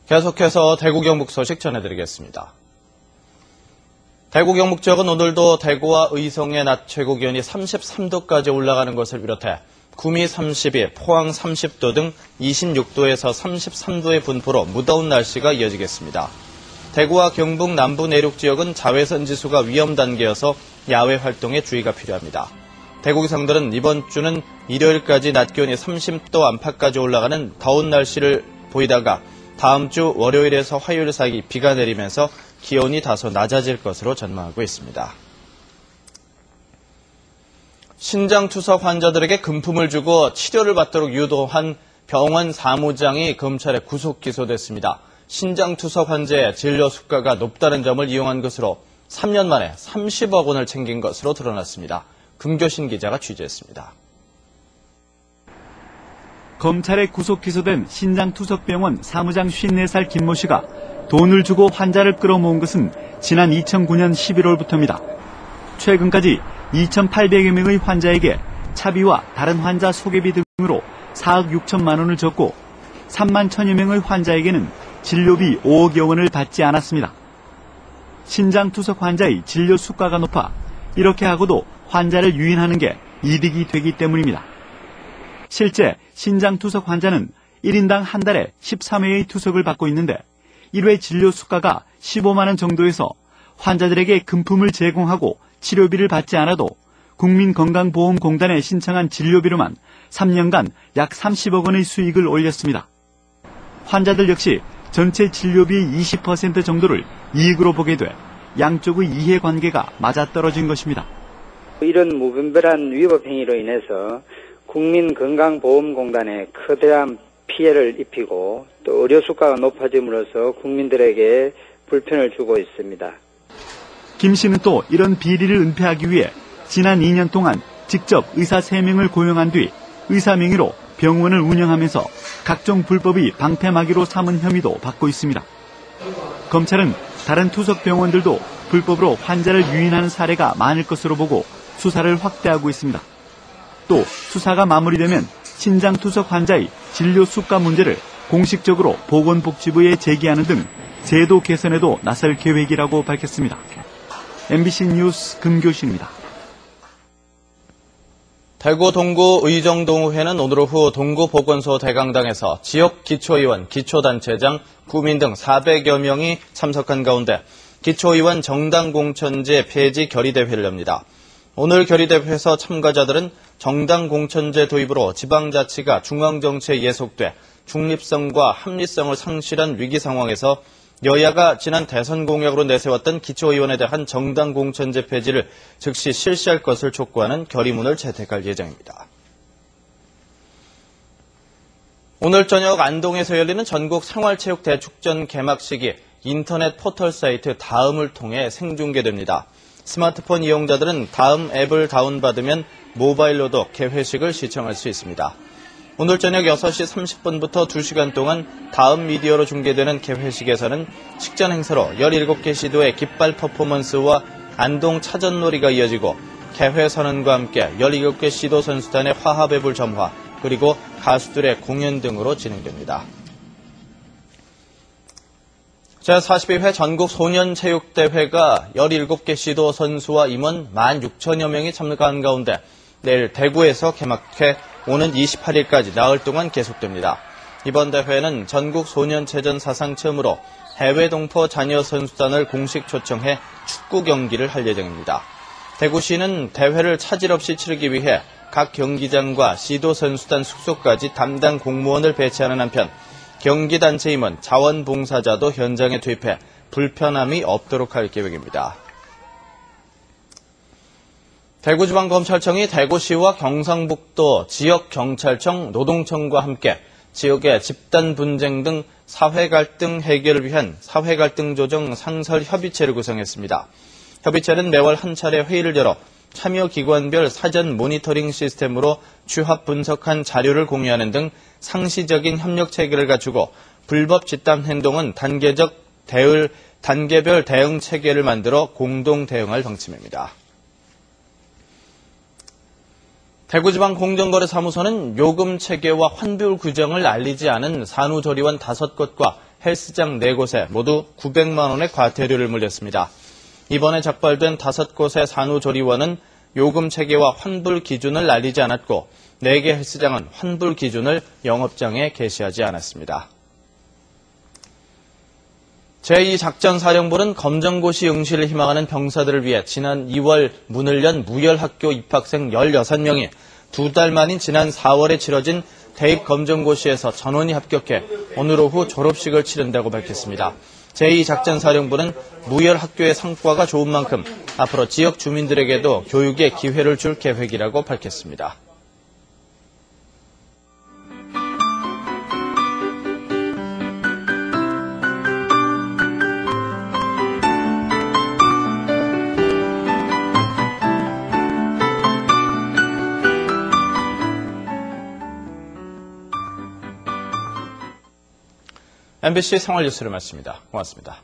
계속해서 대구 경북 소식 전해드리겠습니다. 대구 경북 지역은 오늘도 대구와 의성의 낮 최고기온이 33도까지 올라가는 것을 비롯해 구미 32, 포항 30도 등 26도에서 33도의 분포로 무더운 날씨가 이어지겠습니다. 대구와 경북 남부 내륙 지역은 자외선 지수가 위험 단계여서 야외 활동에 주의가 필요합니다. 대구 기상들은 이번 주는 일요일까지 낮 기온이 30도 안팎까지 올라가는 더운 날씨를 보이다가 다음 주 월요일에서 화요일 사이 비가 내리면서 기온이 다소 낮아질 것으로 전망하고 있습니다. 신장투석 환자들에게 금품을 주고 치료를 받도록 유도한 병원 사무장이 검찰에 구속 기소됐습니다. 신장투석 환자의 진료 수가가 높다는 점을 이용한 것으로 3년 만에 30억 원을 챙긴 것으로 드러났습니다. 금교신 기자가 취재했습니다. 검찰에 구속 기소된 신장투석병원 사무장 54살 김모 씨가 돈을 주고 환자를 끌어모은 것은 지난 2009년 11월부터입니다. 최근까지 2,800여 명의 환자에게 차비와 다른 환자 소개비 등으로 4억 6천만 원을 줬고 3만 1천여 명의 환자에게는 진료비 5억여 원을 받지 않았습니다. 신장투석 환자의 진료 수가가 높아 이렇게 하고도 환자를 유인하는 게 이득이 되기 때문입니다. 실제 신장투석 환자는 1인당 한 달에 13회의 투석을 받고 있는데 1회 진료 수가가 15만 원 정도에서 환자들에게 금품을 제공하고 치료비를 받지 않아도 국민건강보험공단에 신청한 진료비로만 3년간 약 30억 원의 수익을 올렸습니다. 환자들 역시 전체 진료비의 20% 정도를 이익으로 보게 돼 양쪽의 이해관계가 맞아떨어진 것입니다. 이런 무분별한 위법 행위로 인해서 국민건강보험공단에 거대한 피해를 입히고 또 의료 수가가 높아짐으로써 국민들에게 불편을 주고 있습니다. 김 씨는 또 이런 비리를 은폐하기 위해 지난 2년 동안 직접 의사 3명을 고용한 뒤 의사 명의로 병원을 운영하면서 각종 불법의 방패막이로 삼은 혐의도 받고 있습니다. 검찰은 다른 투석 병원들도 불법으로 환자를 유인하는 사례가 많을 것으로 보고 수사를 확대하고 있습니다. 또 수사가 마무리되면 신장투석 환자의 진료 수가 문제를 공식적으로 보건복지부에 제기하는 등 제도 개선에도 나설 계획이라고 밝혔습니다. MBC 뉴스 금교신입니다. 대구 동구 의정동의회는 오늘 오후 동구 보건소 대강당에서 지역 기초의원, 기초단체장, 구민 등 400여 명이 참석한 가운데 기초의원 정당공천제 폐지 결의대회를 엽니다. 오늘 결의대회에서 참가자들은 정당공천제 도입으로 지방자치가 중앙정치에 예속돼 중립성과 합리성을 상실한 위기 상황에서 여야가 지난 대선 공약으로 내세웠던 기초의원에 대한 정당공천제 폐지를 즉시 실시할 것을 촉구하는 결의문을 채택할 예정입니다. 오늘 저녁 안동에서 열리는 전국 생활체육대축전 개막식이 인터넷 포털 사이트 다음을 통해 생중계됩니다. 스마트폰 이용자들은 다음 앱을 다운받으면 모바일로도 개회식을 시청할 수 있습니다. 오늘 저녁 6시 30분부터 2시간 동안 다음 미디어로 중계되는 개회식에서는 식전 행사로 17개 시도의 깃발 퍼포먼스와 안동 차전놀이가 이어지고 개회 선언과 함께 17개 시도 선수단의 화합애불 점화, 그리고 가수들의 공연 등으로 진행됩니다. 제42회 전국 소년체육대회가 17개 시도 선수와 임원 16,000여 명이 참가한 가운데 내일 대구에서 개막해 오는 28일까지 나흘 동안 계속됩니다. 이번 대회는 전국 소년체전 사상 처음으로 해외 동포 자녀 선수단을 공식 초청해 축구 경기를 할 예정입니다. 대구시는 대회를 차질 없이 치르기 위해 각 경기장과 시도 선수단 숙소까지 담당 공무원을 배치하는 한편 경기단체 임원, 자원봉사자도 현장에 투입해 불편함이 없도록 할 계획입니다. 대구지방검찰청이 대구시와 경상북도 지역경찰청, 노동청과 함께 지역의 집단 분쟁 등 사회 갈등 해결을 위한 사회 갈등 조정 상설 협의체를 구성했습니다. 협의체는 매월 한 차례 회의를 열어 참여기관별 사전 모니터링 시스템으로 취합 분석한 자료를 공유하는 등 상시적인 협력 체계를 갖추고 불법 집단 행동은 단계별 대응 체계를 만들어 공동 대응할 방침입니다. 대구지방공정거래사무소는 요금 체계와 환불 규정을 알리지 않은 산후조리원 5곳과 헬스장 4곳에 모두 900만 원의 과태료를 물렸습니다. 이번에 적발된 5곳의 산후조리원은 요금 체계와 환불 기준을 알리지 않았고 4개 헬스장은 환불 기준을 영업장에 게시하지 않았습니다. 제2작전사령부는 검정고시 응시를 희망하는 병사들을 위해 지난 2월 문을 연 무열학교 입학생 16명이 2달 만인 지난 4월에 치러진 대입검정고시에서 전원이 합격해 오늘 오후 졸업식을 치른다고 밝혔습니다. 제2작전사령부는 무열학교의 성과가 좋은 만큼 앞으로 지역 주민들에게도 교육의 기회를 줄 계획이라고 밝혔습니다. MBC 생활뉴스를 마칩니다. 고맙습니다.